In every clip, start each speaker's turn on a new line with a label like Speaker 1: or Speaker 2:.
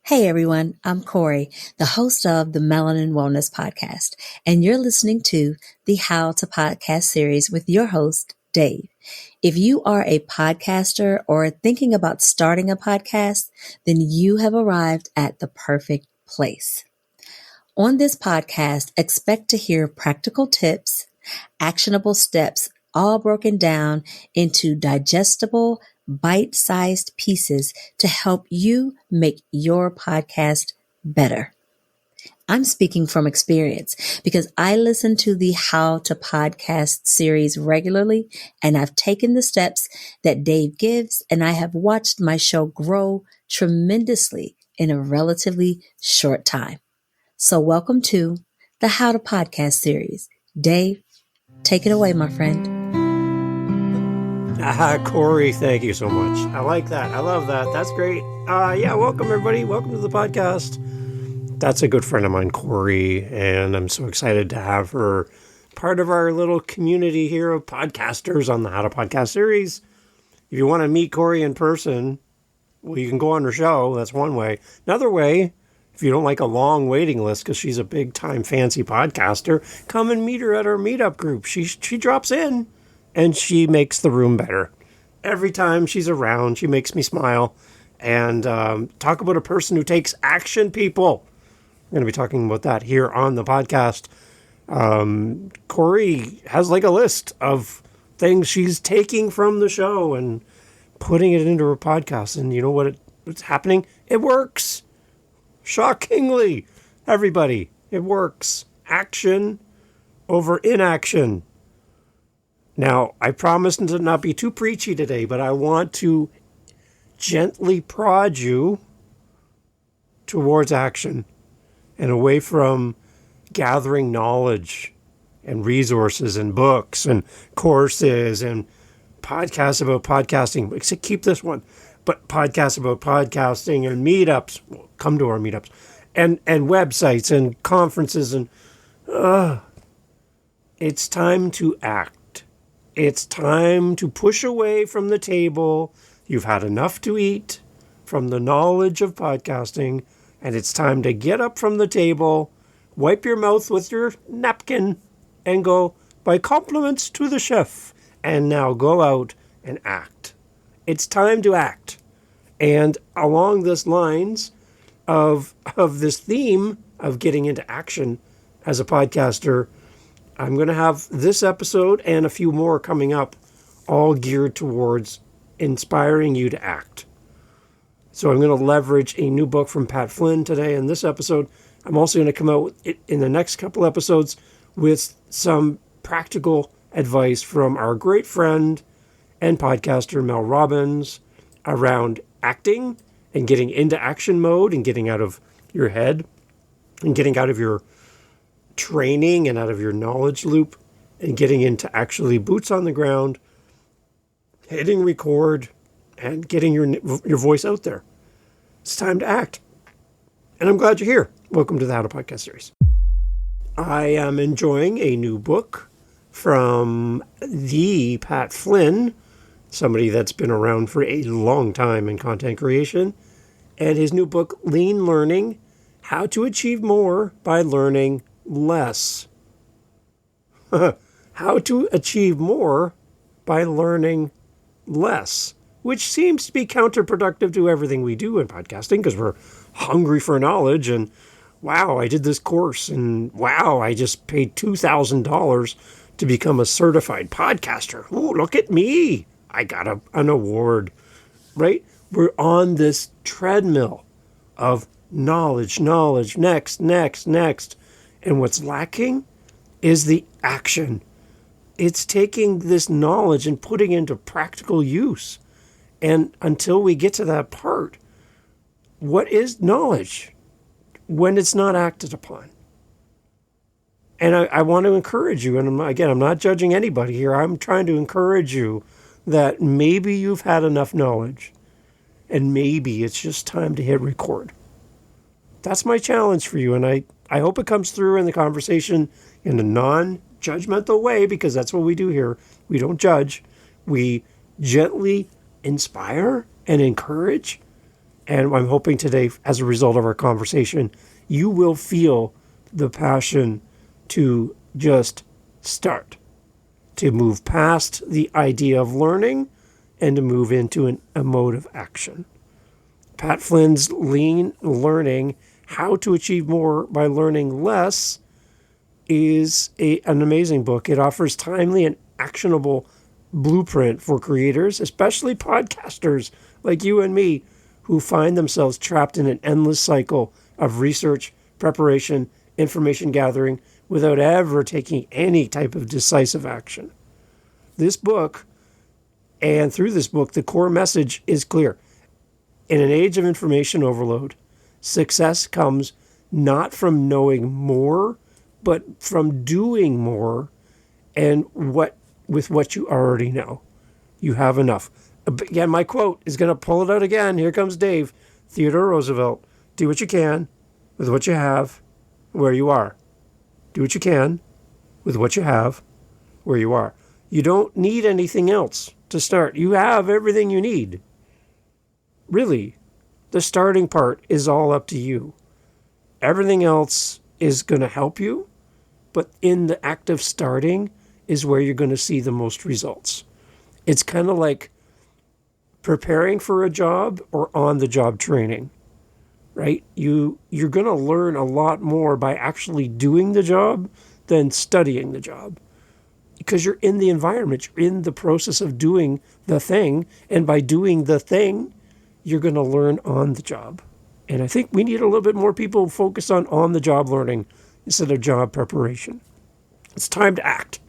Speaker 1: Hey everyone, I'm Corey, the host of the Melanin Wellness Podcast, and you're listening to the How to Podcast series with your host, Dave. If you are a podcaster or thinking about starting a podcast, then you have arrived at the perfect place. On this podcast, expect to hear practical tips, actionable steps, all broken down into digestible, bite-sized pieces to help you make your podcast better. I'm speaking from experience because I listen to the How to Podcast series regularly, and I've taken the steps that Dave gives, and I have watched my show grow tremendously in a relatively short time. So welcome to the How to Podcast series. Dave, take it away, my friend.
Speaker 2: Corey, thank you so much. I like that. I love that. That's great. Welcome everybody. Welcome to the podcast. That's a good friend of mine, Corey, and I'm so excited to have her part of our little community here of podcasters on the How to Podcast series. If you want to meet Corey in person, well, you can go on her show. That's one way. Another way, if you don't like a long waiting list because she's a big-time fancy podcaster, come and meet her at our meetup group. She drops in, and she makes the room better. Every time she's around, she makes me smile. And talk about a person who takes action, people. I'm going to be talking about that here on the podcast. Corey has like a list of things she's taking from the show and putting it into her podcast. And you know what's happening? It works. Shockingly, everybody, it works. Action over inaction. Now, I promise to not be too preachy today, but I want to gently prod you towards action and away from gathering knowledge and resources and books and courses and podcasts about podcasting. Except keep this one, but podcasts about podcasting and meetups. Well, come to our meetups and websites and conferences and it's time to act. It's time to push away from the table. You've had enough to eat from the knowledge of podcasting, and it's time to get up from the table, wipe your mouth with your napkin, and go, "My compliments to the chef," and now go out and act. It's time to act. And along this lines of this theme of getting into action as a podcaster, I'm going to have this episode and a few more coming up, all geared towards inspiring you to act. So I'm going to leverage a new book from Pat Flynn today in this episode. I'm also going to come out in the next couple episodes with some practical advice from our great friend and podcaster Mel Robbins around acting and getting into action mode and getting out of your head and getting out of your training and out of your knowledge loop and getting into actually boots on the ground, hitting record, and getting your voice out there. It's time to act. And I'm glad you're here. Welcome to the How to Podcast series. I am enjoying a new book from the Pat Flynn, somebody that's been around for a long time in content creation. And his new book, Lean Learning, How to Achieve More by Learning Less. How to achieve more by learning less, which seems to be counterproductive to everything we do in podcasting because we're hungry for knowledge and wow, I did this course and wow, I just paid $2,000 to become a certified podcaster. Oh, look at me. I got an award, right? We're on this treadmill of knowledge, next. And what's lacking is the action. It's taking this knowledge and putting it into practical use. And until we get to that part, what is knowledge when it's not acted upon? And I want to encourage you, and I'm not judging anybody here. I'm trying to encourage you that maybe you've had enough knowledge and maybe it's just time to hit record. That's my challenge for you. And I hope it comes through in the conversation in a non-judgmental way, because that's what we do here. We don't judge. We gently inspire and encourage And I'm hoping today, as a result of our conversation, you will feel the passion to just start, to move past the idea of learning and to move into a mode of action. Pat Flynn's Lean Learning, How to Achieve More by Learning Less, is an amazing book. It offers timely and actionable blueprint for creators, especially podcasters like you and me, who find themselves trapped in an endless cycle of research, preparation, information gathering without ever taking any type of decisive action. This book, and through this book, the core message is clear. In an age of information overload, success comes not from knowing more, but from doing more and with what you already know. You have enough. Again, my quote is going to pull it out again. Here comes Dave. Theodore Roosevelt. Do what you can with what you have where you are. Do what you can with what you have where you are. You don't need anything else to start. You have everything you need. Really, the starting part is all up to you. Everything else is going to help you, but in the act of starting is where you're going to see the most results. It's kind of like preparing for a job or on-the-job training, right? You're going to learn a lot more by actually doing the job than studying the job, because you're in the environment, you're in the process of doing the thing, and by doing the thing, you're going to learn on the job. And I think we need a little bit more people focused on the job learning instead of job preparation. It's time to act.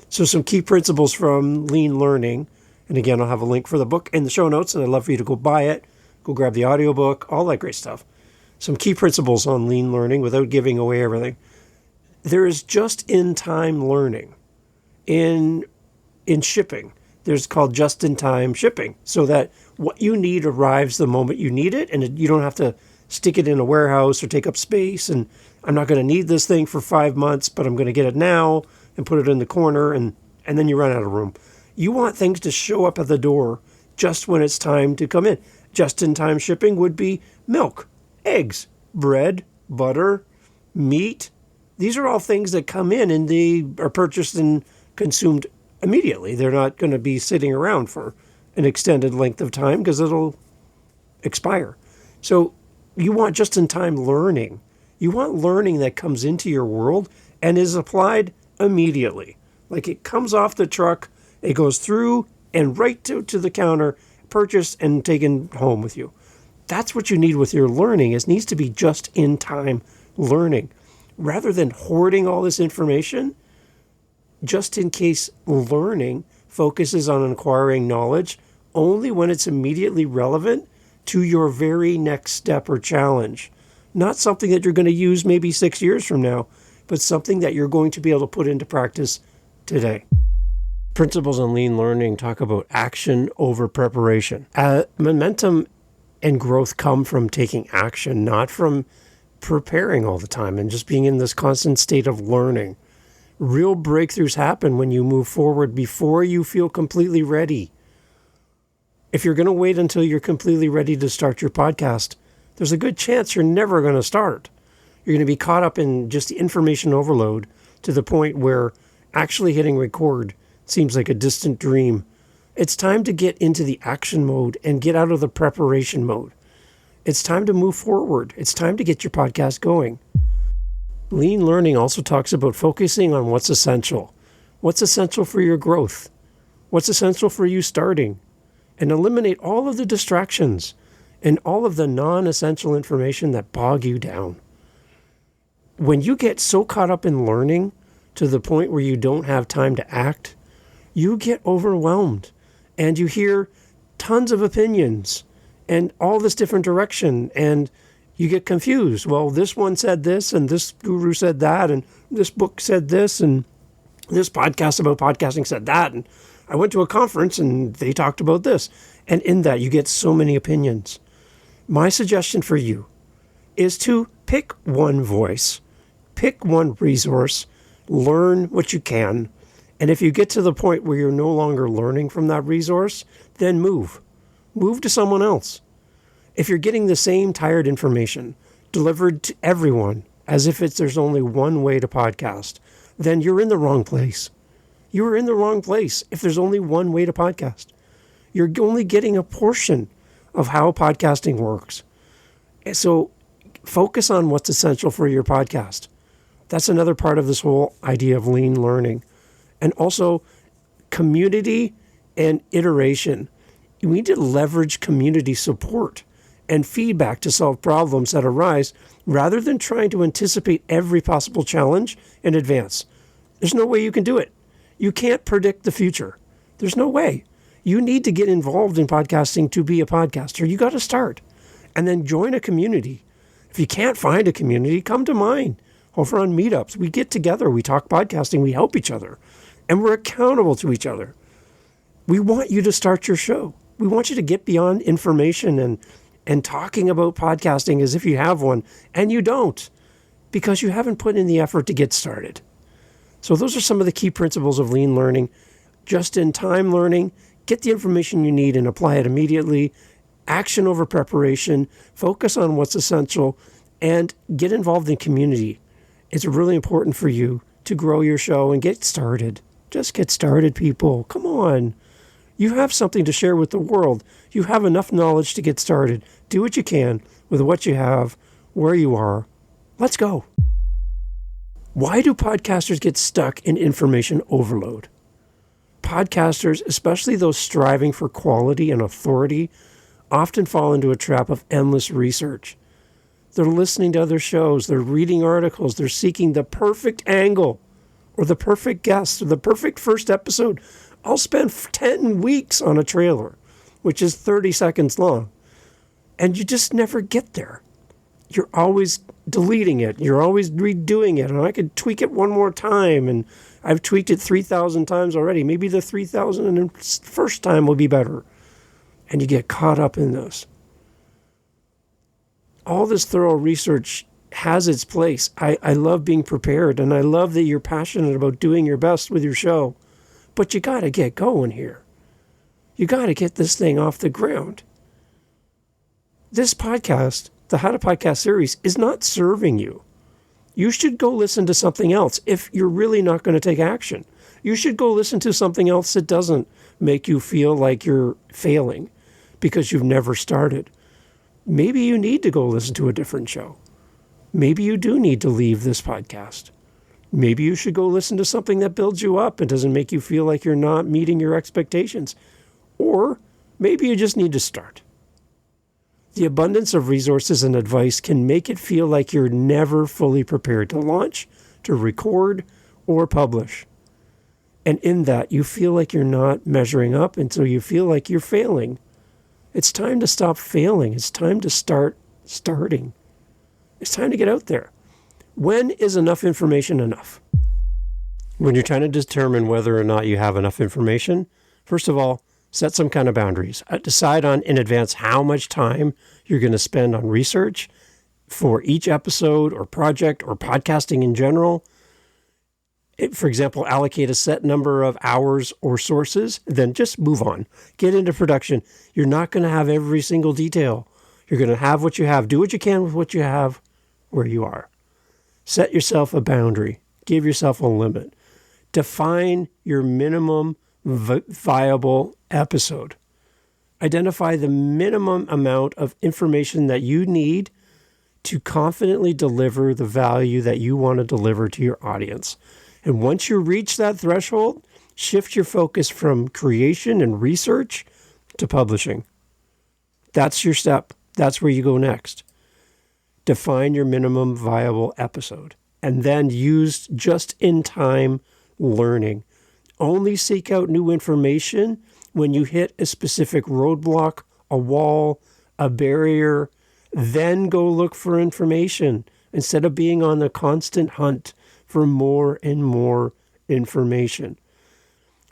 Speaker 2: So some key principles from Lean Learning. And again, I'll have a link for the book in the show notes, and I'd love for you to go buy it, go grab the audiobook, all that great stuff. Some key principles on Lean Learning without giving away everything. There is just-in-time learning. In shipping, there's called just-in-time shipping, so that what you need arrives the moment you need it, and you don't have to stick it in a warehouse or take up space, and I'm not going to need this thing for 5 months, but I'm going to get it now and put it in the corner, and then you run out of room. You want things to show up at the door just when it's time to come in. Just-in-time shipping would be milk, eggs, bread, butter, meat. These are all things that come in and they are purchased and consumed immediately. They're not going to be sitting around for an extended length of time because it'll expire. So you want just-in-time learning. You want learning that comes into your world and is applied immediately. Like it comes off the truck, it goes through and right to the counter, purchased and taken home with you. That's what you need with your learning. It needs to be just-in-time learning. Rather than hoarding all this information, just-in-case learning focuses on acquiring knowledge only when it's immediately relevant to your very next step or challenge. Not something that you're going to use maybe 6 years from now, but something that you're going to be able to put into practice today. Principles on Lean Learning talk about action over preparation. Momentum and growth come from taking action, not from preparing all the time and just being in this constant state of learning. Real breakthroughs happen when you move forward before you feel completely ready. If you're going to wait until you're completely ready to start your podcast, there's a good chance you're never going to start. You're going to be caught up in just the information overload to the point where actually hitting record seems like a distant dream. It's time to get into the action mode and get out of the preparation mode. It's time to move forward. It's time to get your podcast going. Lean Learning also talks about focusing on what's essential. What's essential for your growth? What's essential for you starting? And eliminate all of the distractions and all of the non-essential information that bog you down. When you get so caught up in learning to the point where you don't have time to act, you get overwhelmed and you hear tons of opinions and all this different direction, and you get confused. Well, this one said this, and this guru said that, and this book said this, and this podcast about podcasting said that, and I went to a conference and they talked about this. And in that, you get so many opinions. My suggestion for you is to pick one voice, pick one resource, learn what you can, and if you get to the point where you're no longer learning from that resource, then move to someone else. If you're getting the same tired information delivered to everyone as if there's only one way to podcast, then you're in the wrong place. You are in the wrong place if there's only one way to podcast. You're only getting a portion of how podcasting works. So focus on what's essential for your podcast. That's another part of this whole idea of lean learning. And also community and iteration. We need to leverage community support and feedback to solve problems that arise rather than trying to anticipate every possible challenge in advance. There's no way you can do it. You can't predict the future. There's no way. You need to get involved in podcasting to be a podcaster. You got to start and then join a community. If you can't find a community, come to mine over on meetups. We get together, we talk podcasting, we help each other, and we're accountable to each other. We want you to start your show. We want you to get beyond information and talking about podcasting as if you have one, and you don't, because you haven't put in the effort to get started. So those are some of the key principles of lean learning. Just-in-time learning, get the information you need and apply it immediately. Action over preparation, focus on what's essential, and get involved in community. It's really important for you to grow your show and get started. Just get started, people. Come on. You have something to share with the world. You have enough knowledge to get started. Do what you can with what you have, where you are. Let's go. Why do podcasters get stuck in information overload? Podcasters, especially those striving for quality and authority, often fall into a trap of endless research. They're listening to other shows, they're reading articles, they're seeking the perfect angle or the perfect guest or the perfect first episode. I'll spend 10 weeks on a trailer, which is 30 seconds long, and you just never get there. You're always deleting it. You're always redoing it. And I could tweak it one more time. And I've tweaked it 3,000 times already. Maybe the 3,001st time will be better. And you get caught up in this. All this thorough research has its place. I love being prepared. And I love that you're passionate about doing your best with your show. But you got to get going here. You got to get this thing off the ground. This podcast, the How to Podcast series, is not serving you. You should go listen to something else if you're really not going to take action. You should go listen to something else that doesn't make you feel like you're failing because you've never started. Maybe you need to go listen to a different show. Maybe you do need to leave this podcast. Maybe you should go listen to something that builds you up and doesn't make you feel like you're not meeting your expectations. Or maybe you just need to start. The abundance of resources and advice can make it feel like you're never fully prepared to launch, to record, or publish. And in that, you feel like you're not measuring up, and so you feel like you're failing. It's time to stop failing. It's time to start starting. It's time to get out there. When is enough information enough? When you're trying to determine whether or not you have enough information, first of all, set some kind of boundaries. Decide on in advance how much time you're going to spend on research for each episode or project or podcasting in general. For example, allocate a set number of hours or sources, then just move on. Get into production. You're not going to have every single detail. You're going to have what you have. Do what you can with what you have where you are. Set yourself a boundary. Give yourself a limit. Define your minimum viable episode. Identify the minimum amount of information that you need to confidently deliver the value that you want to deliver to your audience. And once you reach that threshold, shift your focus from creation and research to publishing. That's your step. That's where you go next. Define your minimum viable episode and then use just-in-time learning. Only seek out new information when you hit a specific roadblock, a wall, a barrier. Then go look for information instead of being on the constant hunt for more and more information.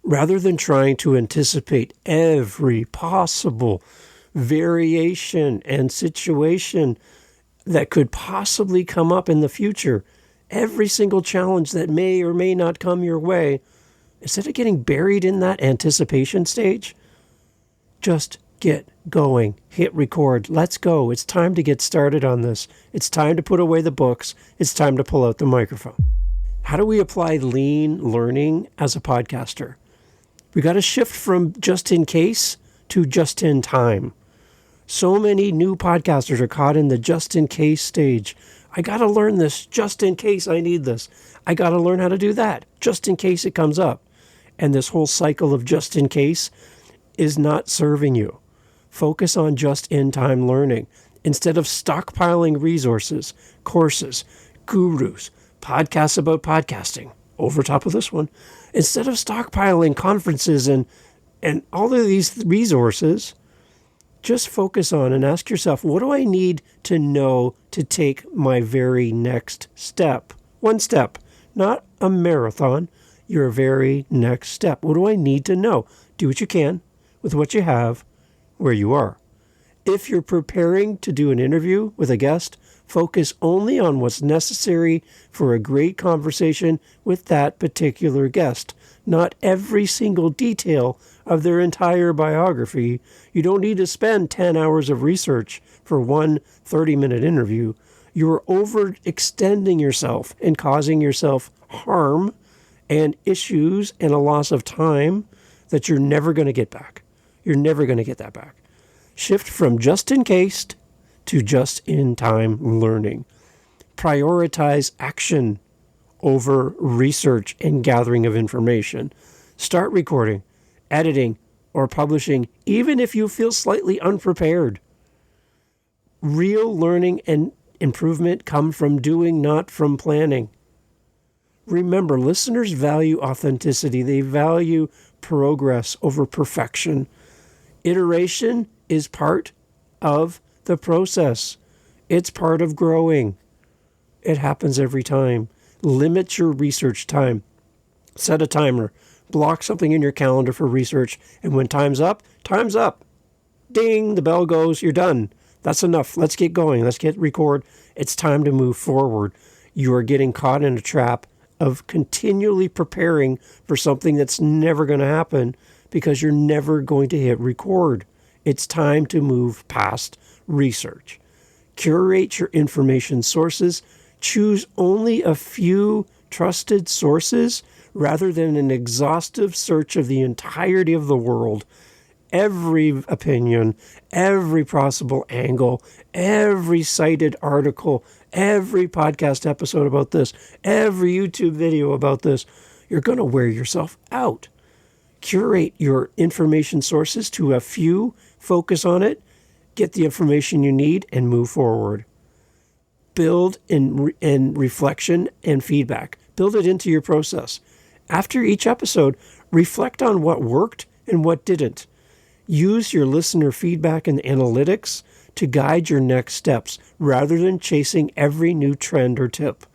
Speaker 2: Rather than trying to anticipate every possible variation and situation that could possibly come up in the future, every single challenge that may or may not come your way, instead of getting buried in that anticipation stage, just Get going. Hit record. Let's go. It's time to get started on this. It's time to put away the books. It's time to pull out the microphone. How do we apply lean learning as a podcaster? We got to shift from just in case to just in time. So many new podcasters are caught in the just in case stage. I got to learn this just in case I need this. I got to learn how to do that just in case it comes up. And this whole cycle of just in case is not serving you. Focus on just-in-time learning. Instead of stockpiling resources, courses, gurus, podcasts about podcasting, over top of this one, instead of stockpiling conferences and all of these resources, just focus on and ask yourself, what do I need to know to take my very next step? One step, not a marathon, your very next step. What do I need to know? Do what you can with what you have, where you are. If you're preparing to do an interview with a guest, focus only on what's necessary for a great conversation with that particular guest, not every single detail of their entire biography. You don't need to spend 10 hours of research for one 30-minute interview. You're overextending yourself and causing yourself harm and issues and a loss of time that you're never going to get back. You're never going to get that back. Shift from just in case to just in time learning. Prioritize action over research and gathering of information. Start recording, editing, or publishing, even if you feel slightly unprepared. Real learning and improvement come from doing, not from planning. Remember, listeners value authenticity. They value progress over perfection. Iteration is part of the process. It's part of growing. It happens every time. Limit your research time. Set a timer. Block something in your calendar for research. And when time's up, time's up. Ding, the bell goes, you're done. That's enough. Let's get going. Let's get record. It's time to move forward. You are getting caught in a trap of continually preparing for something that's never going to happen because you're never going to hit record. It's time to move past research. Curate your information sources. Choose only a few trusted sources rather than an exhaustive search of the entirety of the world. Every opinion, every possible angle, every cited article, every podcast episode about this, every YouTube video about this, you're going to wear yourself out. Curate your information sources to a few, focus on it, get the information you need, and move forward. Build in reflection and feedback. Build it into your process. After each episode, reflect on what worked and what didn't. Use your listener feedback and analytics to guide your next steps rather than chasing every new trend or tip.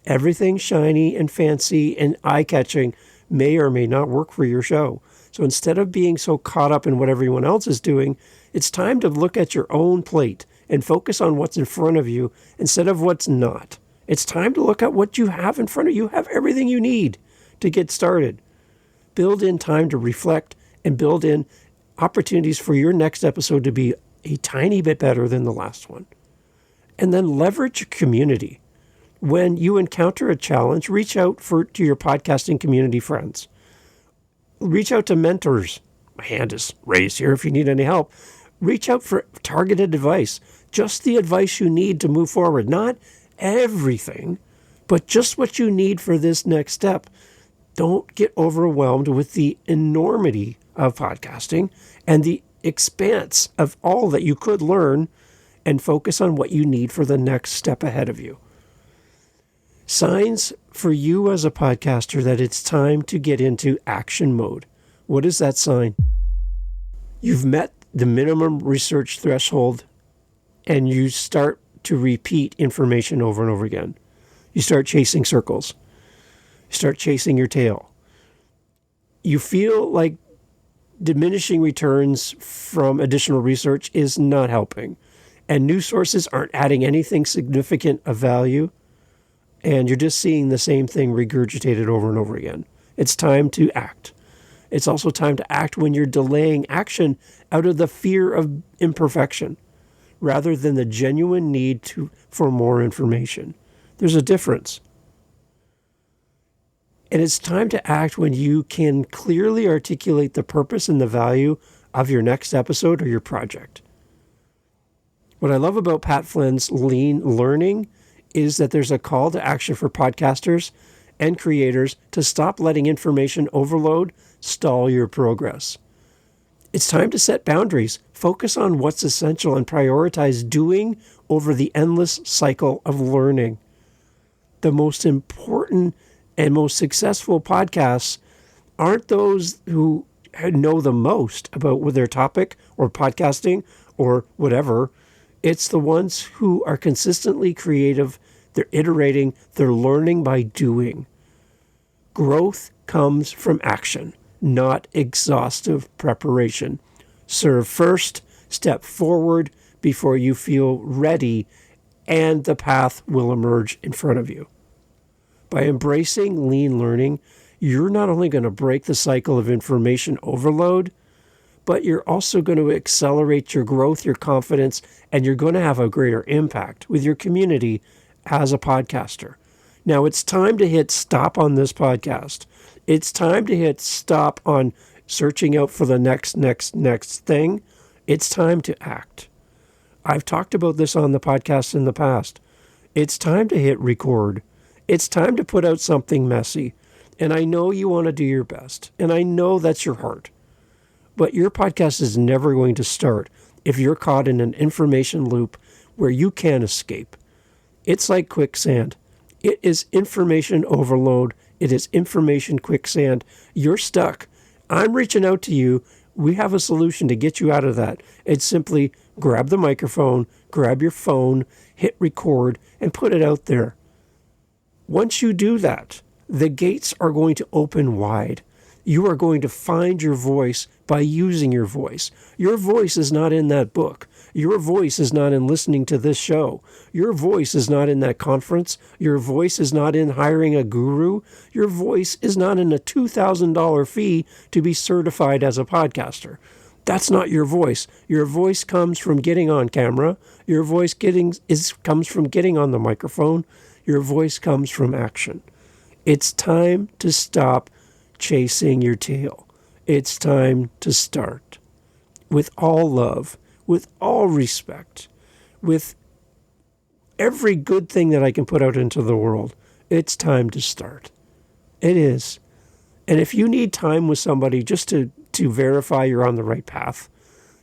Speaker 2: Everything shiny and fancy and eye-catching may or may not work for your show. So instead of being so caught up in what everyone else is doing, it's time to look at your own plate and focus on what's in front of you instead of what's not. It's time to look at what you have in front of you. You have everything you need to get started. Build in time to reflect and build in opportunities for your next episode to be a tiny bit better than the last one. And then leverage your community. When you encounter a challenge, reach out to your podcasting community friends. Reach out to mentors. My hand is raised here if you need any help. Reach out for targeted advice. Just the advice you need to move forward. Not everything, but just what you need for this next step. Don't get overwhelmed with the enormity of podcasting and the expanse of all that you could learn, and focus on what you need for the next step ahead of you. Signs for you as a podcaster that it's time to get into action mode. What is that sign? You've met the minimum research threshold and you start to repeat information over and over again. You start chasing circles. You start chasing your tail. You feel like diminishing returns from additional research is not helping, and new sources aren't adding anything significant of value, and you're just seeing the same thing regurgitated over and over again. It's time to act. It's also time to act when you're delaying action out of the fear of imperfection, rather than the genuine need for more information. There's a difference. And it's time to act when you can clearly articulate the purpose and the value of your next episode or your project. What I love about Pat Flynn's Lean Learning is that there's a call to action for podcasters and creators to stop letting information overload stall your progress. It's time to set boundaries, focus on what's essential, and prioritize doing over the endless cycle of learning. The most important and most successful podcasts aren't those who know the most about their topic or podcasting or whatever. It's the ones who are consistently creative, they're iterating, they're learning by doing. Growth comes from action, not exhaustive preparation. Serve first, step forward before you feel ready, and the path will emerge in front of you. By embracing lean learning, you're not only going to break the cycle of information overload, but you're also going to accelerate your growth, your confidence, and you're going to have a greater impact with your community as a podcaster. Now, it's time to hit stop on this podcast. It's time to hit stop on searching out for the next thing. It's time to act. I've talked about this on the podcast in the past. It's time to hit record. It's time to put out something messy. And I know you want to do your best. And I know that's your heart. But your podcast is never going to start if you're caught in an information loop where you can't escape. It's like quicksand. It is information overload. It is information quicksand. You're stuck. I'm reaching out to you. We have a solution to get you out of that. It's simply grab the microphone, grab your phone, hit record, and put it out there. Once you do that, the gates are going to open wide. You are going to find your voice by using your voice. Your voice is not in that book. Your voice is not in listening to this show. Your voice is not in that conference. Your voice is not in hiring a guru. Your voice is not in a $2,000 fee to be certified as a podcaster. That's not your voice. Your voice comes from getting on camera. Your voice comes from getting on the microphone. Your voice comes from action. It's time to stop chasing your tail. It's time to start. With all love, with all respect, with every good thing that I can put out into the world, it's time to start. It is. And if you need time with somebody just to verify you're on the right path,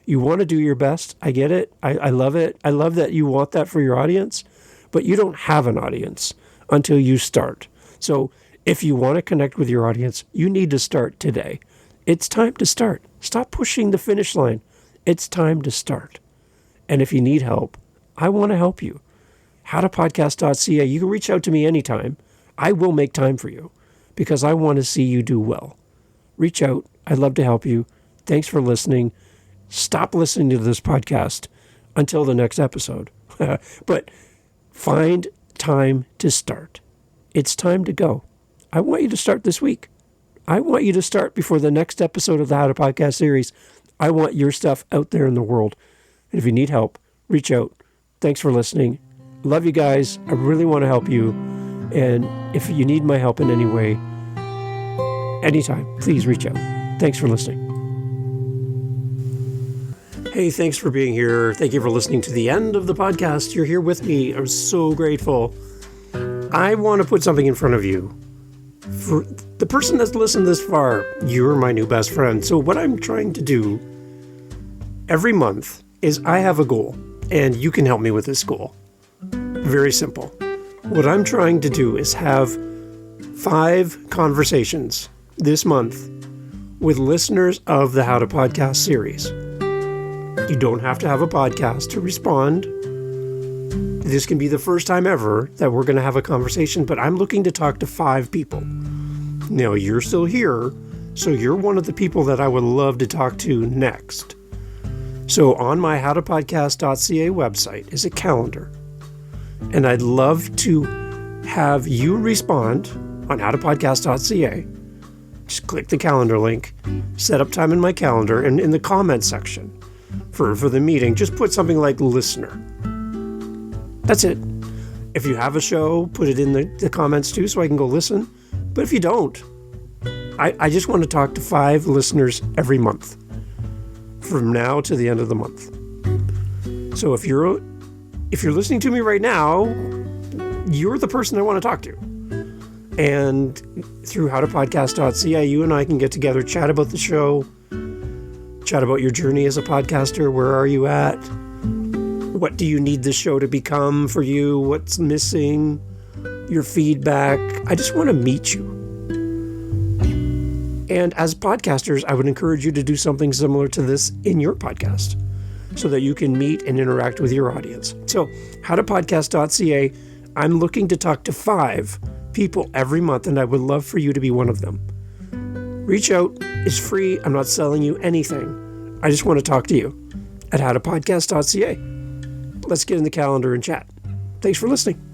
Speaker 2: you want to do your best, I get it. I love it. I love that you want that for your audience, but you don't have an audience until you start. So if you want to connect with your audience, you need to start today. It's time to start. Stop pushing the finish line. It's time to start. And if you need help, I want to help you. howtopodcast.ca. You can reach out to me anytime. I will make time for you because I want to see you do well. Reach out. I'd love to help you. Thanks for listening. Stop listening to this podcast until the next episode. But find time to start. It's time to go. I want you to start this week. I want you to start before the next episode of the How to Podcast series. I want your stuff out there in the world. And if you need help, reach out. Thanks for listening. Love you guys. I really want to help you. And if you need my help in any way, anytime, please reach out. Thanks for listening. Hey, thanks for being here. Thank you for listening to the end of the podcast. You're here with me. I'm so grateful. I want to put something in front of you. For the person that's listened this far, you're my new best friend. So what I'm trying to do every month is I have a goal, and you can help me with this goal. Very simple. What I'm trying to do is have 5 conversations this month with listeners of the How to Podcast series. You don't have to have a podcast to respond. This can be the first time ever that we're going to have a conversation, but I'm looking to talk to 5 people. Now, you're still here, so you're one of the people that I would love to talk to next. So on my howtopodcast.ca website is a calendar, and I'd love to have you respond on howtopodcast.ca just click the calendar link, set up time in my calendar, and in the comment section for the meeting, just put something like listener. That's it. If you have a show, put it in the comments too so I can go listen. But if you don't, I just want to talk to 5 listeners every month from now to the end of the month. So if you're listening to me right now, you're the person I want to talk to. And through howtopodcast.ca, you and I can get together, chat about the show, chat about your journey as a podcaster. Where are you at? What do you need the show to become for you? What's missing? Your feedback. I just want to meet you. And as podcasters, I would encourage you to do something similar to this in your podcast so that you can meet and interact with your audience. So, howtopodcast.ca, I'm looking to talk to 5 people every month, and I would love for you to be one of them. Reach out. It's free. I'm not selling you anything. I just want to talk to you at howtopodcast.ca. Let's get in the calendar and chat. Thanks for listening.